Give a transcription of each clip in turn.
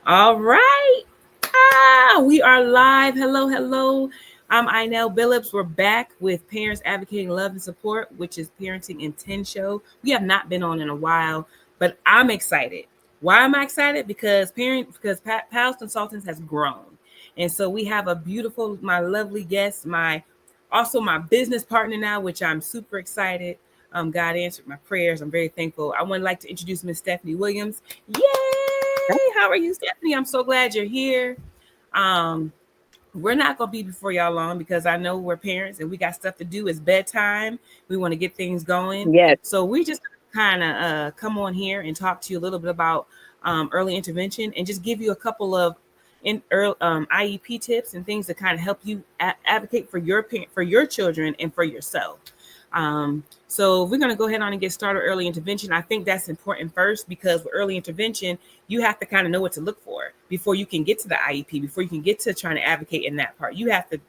All right. We are live. Hello, hello. I'm Inel Billups. We're back with Parents Advocating Love and Support, which is Parenting in 10 show. We have not been on in a while, but I'm excited. Why am I excited? Because Pals Consultants has grown. And so we have a beautiful, my lovely guest, my business partner now, which I'm super excited. God answered my prayers. I'm very thankful. I would like to introduce Miss Stephanie Williams. Yay! How are you, Stephanie? I'm so glad you're here. Um, we're not gonna be before y'all long because I know we're parents and we got stuff to do. It's bedtime. We want to get things going. Yes. So we just kind of come on here and talk to you a little bit about early intervention and just give you a couple of IEP tips and things to kind of help you advocate for your children and for yourself. So we're going to go ahead on and get started early intervention. I think that's important first because with early intervention, you have to kind of know what to look for before you can get to the IEP, before you can get to trying to advocate in that part. You have to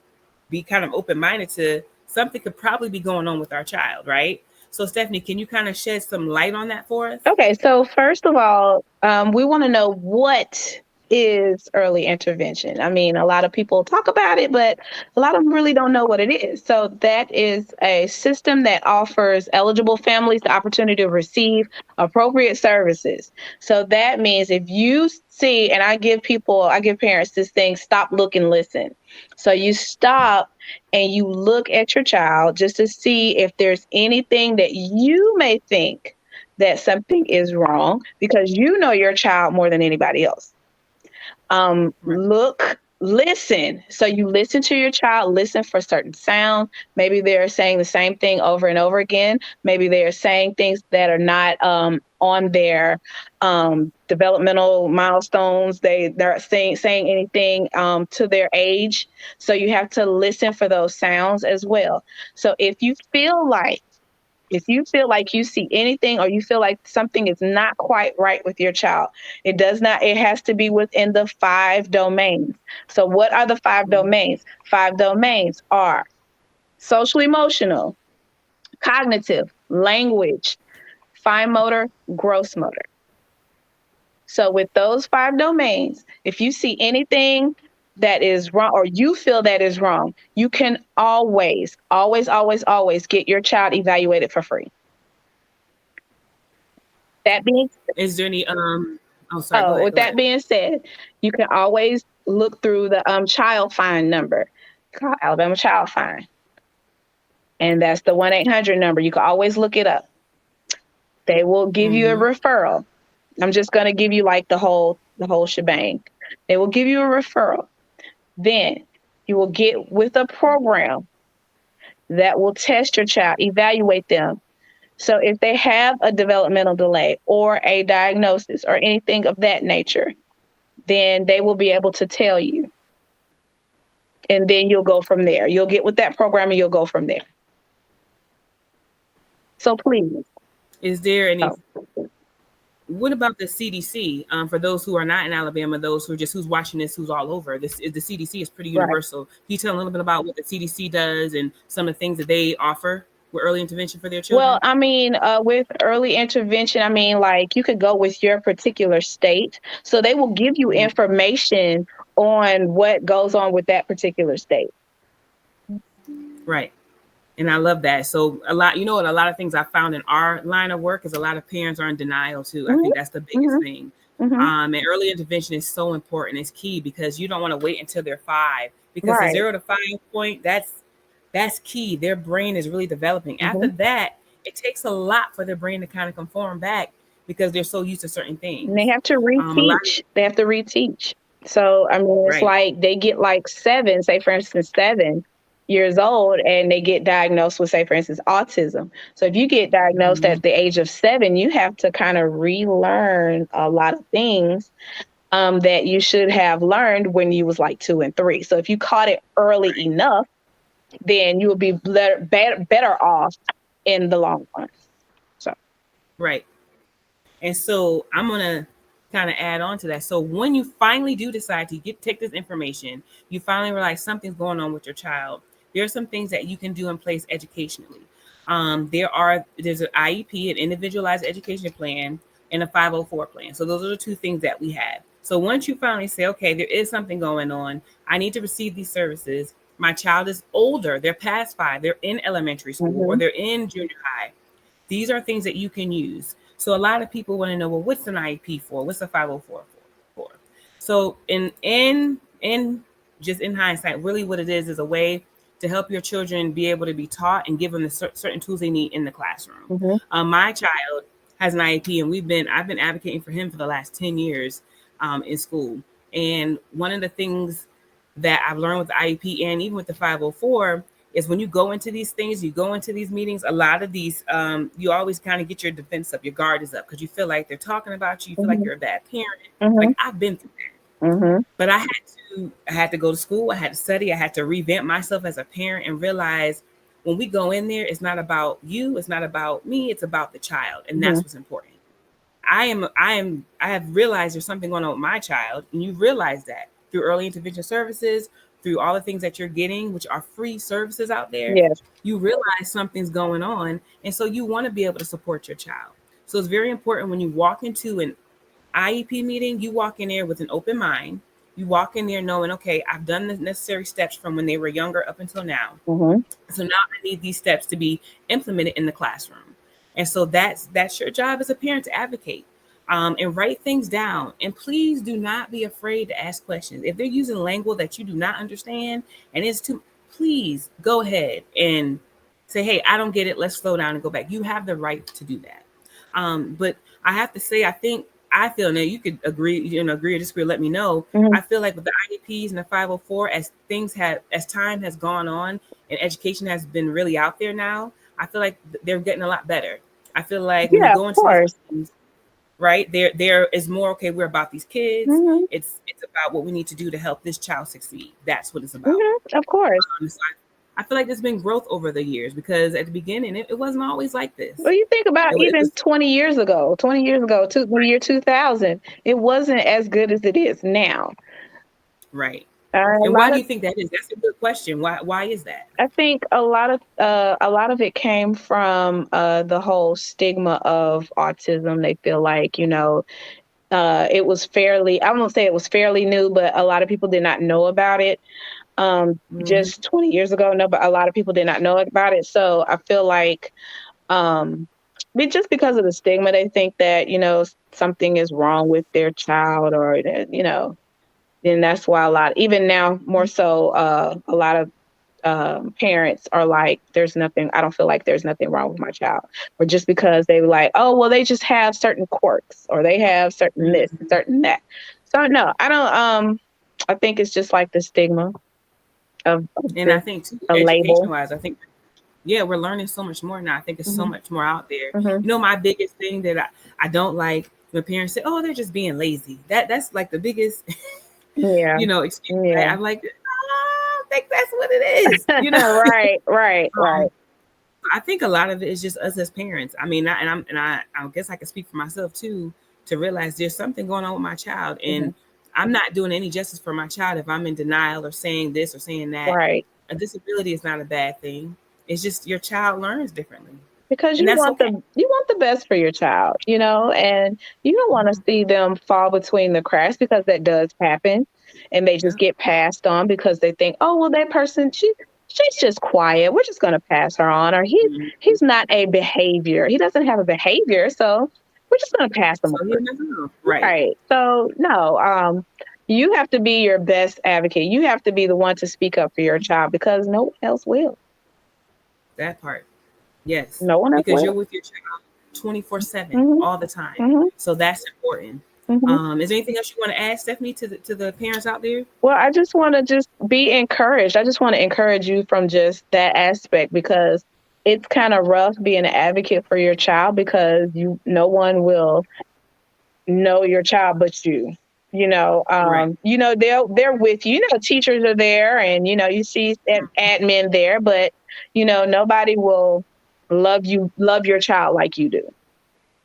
be kind of open-minded to something could probably be going on with our child, right? So Stephanie, can you kind of shed some light on that for us? Okay, so first of all, we want to know what is early intervention. I mean, a lot of people talk about it, but a lot of them really don't know what it is. So that is a system that offers eligible families the opportunity to receive appropriate services. So that means if you see, and I give parents this thing, stop, look, and listen. So you stop and you look at your child just to see if there's anything that you may think that something is wrong because you know your child more than anybody else. Look, listen. So you listen to your child, listen for certain sounds. Maybe they're saying the same thing over and over again. Maybe they're saying things that are not on their developmental milestones. They're saying anything to their age. So you have to listen for those sounds as well. So if you feel like you see anything or you feel like something is not quite right with your child, it has to be within the 5 domains. So what are the 5 domains? 5 domains are social emotional, cognitive, language, fine motor, gross motor. So with those 5 domains, if you see anything that is wrong or you feel that is wrong, you can always, always, always, always get your child evaluated for free. That being Is there any oh sorry, go ahead, with go that ahead. being said, you can always look through the child fine number. Call Alabama Child Fine. And that's the 1-800 number. You can always look it up. They will give you a Mm-hmm. referral. I'm just going to give you like the whole shebang. They will give you a referral. Then you will get with a program that will test your child, evaluate them. So if they have a developmental delay or a diagnosis or anything of that nature, then they will be able to tell you. And then you'll go from there. You'll get with that program and you'll go from there. So please. Is there any Oh, what about the CDC? For those who are not in Alabama, those who are just who's watching this, who's all over, the CDC is pretty right. universal. Can you tell a little bit about what the CDC does and some of the things that they offer with early intervention for their Well, children? I mean, with early intervention, I mean, like you could go with your particular state. So they will give you Mhm. information on what goes on with that particular state. Right. And I love that. So a lot, what a lot of things I found in our line of work is a lot of parents are in denial too. I Hmm. think that's the biggest Hmm. thing. Hmm. And early intervention is so important. It's key because you don't want to wait until they're 5 because the Right. 0 to 5 point, that's key. Their brain is really developing. After Hmm. that, it takes a lot for their brain to kind of conform back because they're so used to certain And they things. have to A lot reteach. They have to reteach. So, I mean, it's right. like they get like 7, say, for instance, 7 years old, and they get diagnosed with, say, for instance, autism. So, if you get diagnosed Mhm. at the age of 7, you have to kind of relearn a lot of things that you should have learned when you was like 2 and 3. So, if you caught it early enough, then you will be better off in the long run. So, Right. And so I'm gonna kind of add on to that. So when you finally do decide to take this information, you finally realize something's going on with your child. There are some things that you can do in place educationally. There's an IEP, an individualized education plan, and a 504 plan. So those are the two things that we have. So once you finally say, okay, there is something going on, I need to receive these services. My child is older, they're past 5, they're in elementary school or Mhm. they're in junior high. These are things that you can use. So a lot of people want to know, well, what's an IEP for? What's a 504 for? So in just in hindsight, really what it is a way to help your children be able to be taught and give them the certain tools they need in the classroom. Mhm. My child has an IEP, and I've been advocating for him for the last 10 years in school. And one of the things that I've learned with the IEP and even with the 504 is when you go into these things, you go into these meetings, a lot of these, you always kind of get your defense up, your guard is up because you feel like they're talking about you, you feel like Mhm. you're a bad parent. Like Mhm. I've been through that. Mhm. But I had to go to school, I had to study, I had to revamp myself as a parent and realize when we go in there, it's not about you, it's not about me, it's about the child. And that's Mhm. what's important. I have realized there's something going on with my child, and you realize that through early intervention services, through all the things that you're getting, which are free services out there, Yes. you realize something's going on, and so you want to be able to support your child. So it's very important when you walk into an IEP meeting, you walk in there with an open mind. You walk in there knowing, okay, I've done the necessary steps from when they were younger up until now. Mhm. So now I need these steps to be implemented in the classroom. And so that's your job as a parent to advocate and write things down. And please do not be afraid to ask questions. If they're using language that you do not understand and it's too, please go ahead and say, hey, I don't get it. Let's slow down and go back. You have the right to do that. But I have to say, I feel now you could agree, agree or disagree, let me know. Mhm. I feel like with the IEPs and the 504, as time has gone on and education has been really out there now, I feel like they're getting a lot better. I feel like when you Yeah, of go into these course. meetings, right, there is more, okay, we're about these kids. Mhm. It's about what we need to do to help this child succeed. That's what it's about. Mhm. Of course. So I feel like there's been growth over the years because at the beginning it wasn't always like this. Well, you think about It even was 20 years ago, the year 2000, it wasn't as good as it is now. right. A And why lot do of you think that is? That's a good question. Why is that? I think a lot of it came from the whole stigma of autism. They feel like, it was fairly, I won't say it was fairly new, but a lot of people did not know about it. Hmm. Just 20 years ago, no, but a lot of people did not know about it. So I feel like um just because of the stigma, they think that, something is wrong with their child, or that, and that's why even now more so, a lot of parents are like, I don't feel like there's nothing wrong with my child. Or just because they were like, oh, well, they just have certain quirks, or they have certain this and certain that. So no, I don't, I think it's just like the stigma of And I just think too, a education label. wise, I think yeah, we're learning so much more now. I think it's so Hmm. much more out there. Hmm. My biggest thing that I don't like when parents say, "Oh, they're just being lazy." That's like the biggest, Yeah. excuse. Yeah. I'm like, I don't think that's what it is. Right, right, right. Um, I think a lot of it is just us as parents. I mean, I guess I can speak for myself too to realize there's something going on with my child, Hmm. and I'm not doing any justice for my child if I'm in denial or saying this or saying that. Right. A disability is not a bad thing. It's just your child learns differently, Because and that's okay. you want the best for your child, and you don't want to Mhm. see them fall between the cracks, because that does happen, and they just Yeah. get passed on because they think, oh, well, that person, she's just quiet. We're just going to pass her on, or Mhm. he's not a behavior. He doesn't have a behavior, so we're just going to pass him So he'll over. never know. Right. Right. So no, you have to be your best advocate. You have to be the one to speak up for your child, because no one else will. That part. Yes. No one else Because you're will. with your child 24/7 Hmm. all the time. Hmm. So that's important. Hmm. Is there anything else you want to add, Stephanie, to the parents out there? Well, I just want to just be encouraged. I just want to encourage you from just that aspect, because it's kind of rough being an advocate for your child, because no one will know your child but you. Right. They're with you. Teachers are there, and you see admin there, but nobody will love your child like you do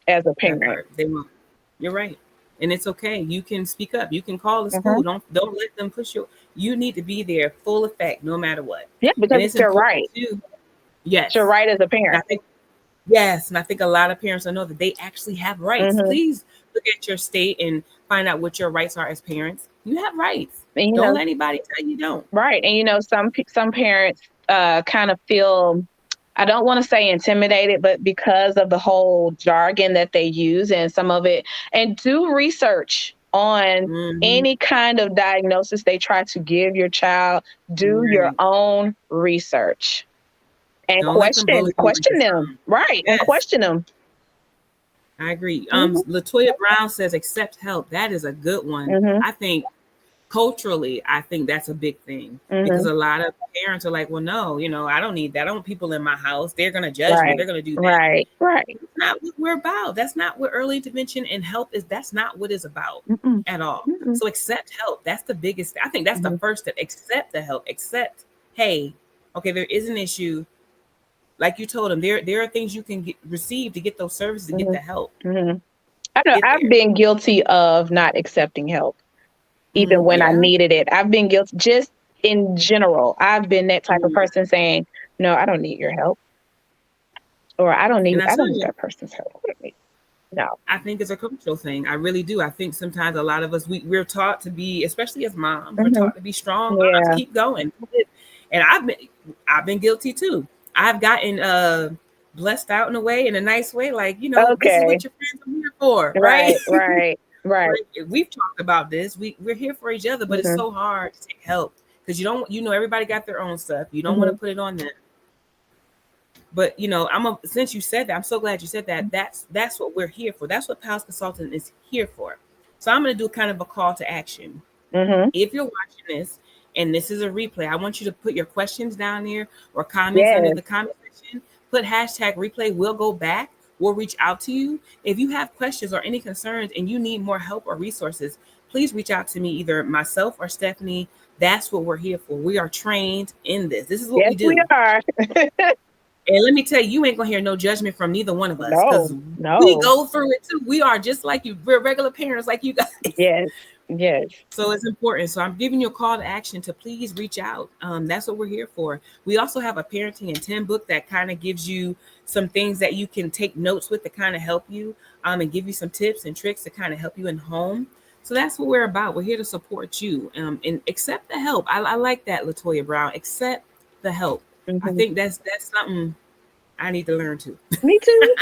as a That parent. part. They won't. You're right. And it's okay. You can speak up. You can call the school. Hmm. Don't let them push you. You need to be there full effect no matter what. Yeah, And because it's it's your important right. too. It's your Yes. right as a And I parent. think yes, and I think a lot of parents don't know that they actually have rights. Hmm. Please look at your state and find out what your rights are as parents. You have rights. And Don't let anybody tell you don't. right. And some parents kind of feel, I don't want to say intimidated, but because of the whole jargon that they use and some of it, and do research on Mm-hmm. any kind of diagnosis they try to give your child. Do your Right. own research and Don't let them bully you question into them. something. Right. And Yes, question them. I agree. Hmm. Latoya Brown says accept help. That is a good one. Hmm. I think culturally, I think that's a big thing because Hmm. a lot of parents are like, well, no, I don't need that. I don't want people in my house. They're going to judge me. They're Right. going to do that. Right. Right. That's not what we're about. That's not what early intervention and help is. That's not what it's about Mm-mm. at all. Mm-mm. So accept help. That's the biggest. I think that's the Hmm. first step. Accept the help. Accept, hey, okay, there is an issue. Like you told them, there are things you can receive to get those services to get Hmm. the help. Hmm. I know Get I've there. been guilty of not accepting help, even Mm, when I yeah. needed it. I've been guilty just in general. I've been that type of Mm. person saying, no, I don't need your help. Or And I I tell don't need you, that person's help. No. I think it's a cultural thing. I really do. I think sometimes a lot of us we're taught to be, especially as moms, we're Hmm. taught to be strong moms. Yeah. Keep going. And I've been guilty too. I've gotten blessed out in a way, in a nice way, like, this is Okay. what your friends are here for, right? Right. Right. Right. We've talked about this. We're here for each other, but it's Hmm. so hard to take help because everybody got their own stuff. You don't want to Hmm. put it on them. But since you said that, I'm so glad you said that. That's what we're here for. That's what Pals Consultant is here for. So I'm going to do kind of a call to action. Hmm. If you're watching this and this is a replay, I want you to put your questions down there or comments under Yes. the comment section. Put hashtag replay. We'll go back. We'll reach out to you. If you have questions or any concerns and you need more help or resources, please reach out to me, either myself or Stephanie. That's what we're here for. We are trained in this. This is what Yes, we we do. are. And let me tell you, you ain't gonna hear no judgment from neither one of us No. because we No. go through it too. We are just like you. We're regular parents like you guys. Yes. Yes. So it's important. So I'm giving you a call to action to please reach out. That's what we're here for. We also have a parenting in 10 book that kind of gives you some things that you can take notes with to kind of help you and give you some tips and tricks to kind of help you in home. So that's what we're about. We're here to support you and accept the help. I like that, Latoya Brown. Accept the help. I Hmm. think that's something I need to learn too. Me too.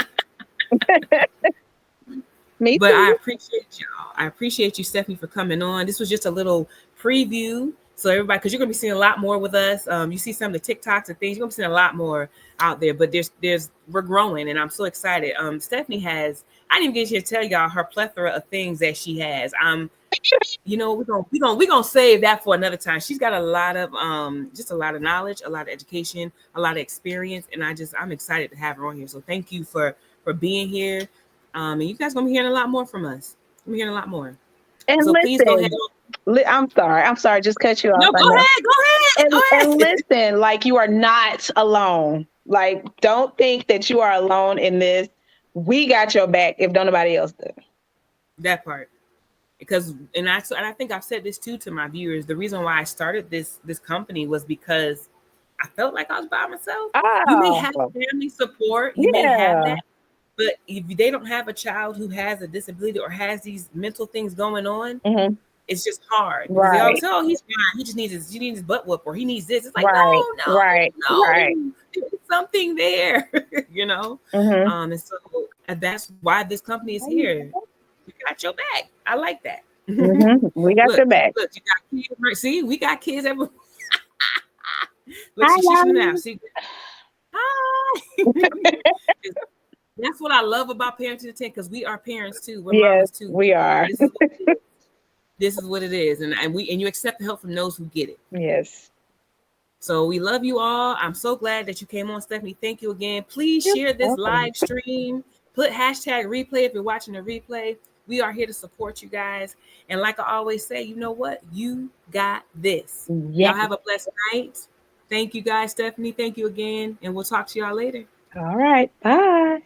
Me But I too. appreciate y'all. I appreciate you, Stephanie, for coming on. This was just a little preview. So everybody, because you're gonna be seeing a lot more with us. You see some of the TikToks and things. You're gonna be seeing a lot more out there. But we're growing, and I'm so excited. Stephanie has. I didn't even get here to tell y'all her plethora of things that she has. We're gonna save that for another time. She's got a lot of just a lot of knowledge, a lot of education, a lot of experience, and I'm excited to have her on here. So thank you for being here. And you guys gonna be hearing a lot more from us. We're hearing a lot more. And So please go ahead. listen, I'm sorry. I'm sorry. Just cut you off. No, I go know. ahead. Go ahead. And Go ahead. listen, like, you are not alone. Like, don't think that you are alone in this. We got your back if don't nobody else do. That part. Because and I think I've said this too to my viewers. The reason why I started this company was because I felt like I was by myself. You may have Oh, family support, you may have yeah. that, but if they don't have a child who has a disability or has these mental things going on, Hmm. it's just hard because they always Right. say, "Oh, he's fine. He needs his butt whoop or he needs this." It's like, Right. no, Right. no, Right. no. There's something there, you know. Hmm. And so that's why this company is here. We got your back. I like that. Hmm. We got Look, your back. look, you got kids. Right? See, we got kids. Look, Hi, she's shooting out. guys. See, hi. That's what I love about parenting at 10 because we are parents too. We're Yes, mamas too. we are. This is what it is. This is what it is, and you accept the help from those who get it. Yes. So we love you all. I'm so glad that you came on, Stephanie. Thank you again. Please You're share this welcome. live stream. Put hashtag replay if you're watching the replay. We are here to support you guys. And like I always say, you know what? You got this. Y'all Yes. have a blessed night. Thank you guys, Stephanie. Thank you again. And we'll talk to y'all later. All right. Bye.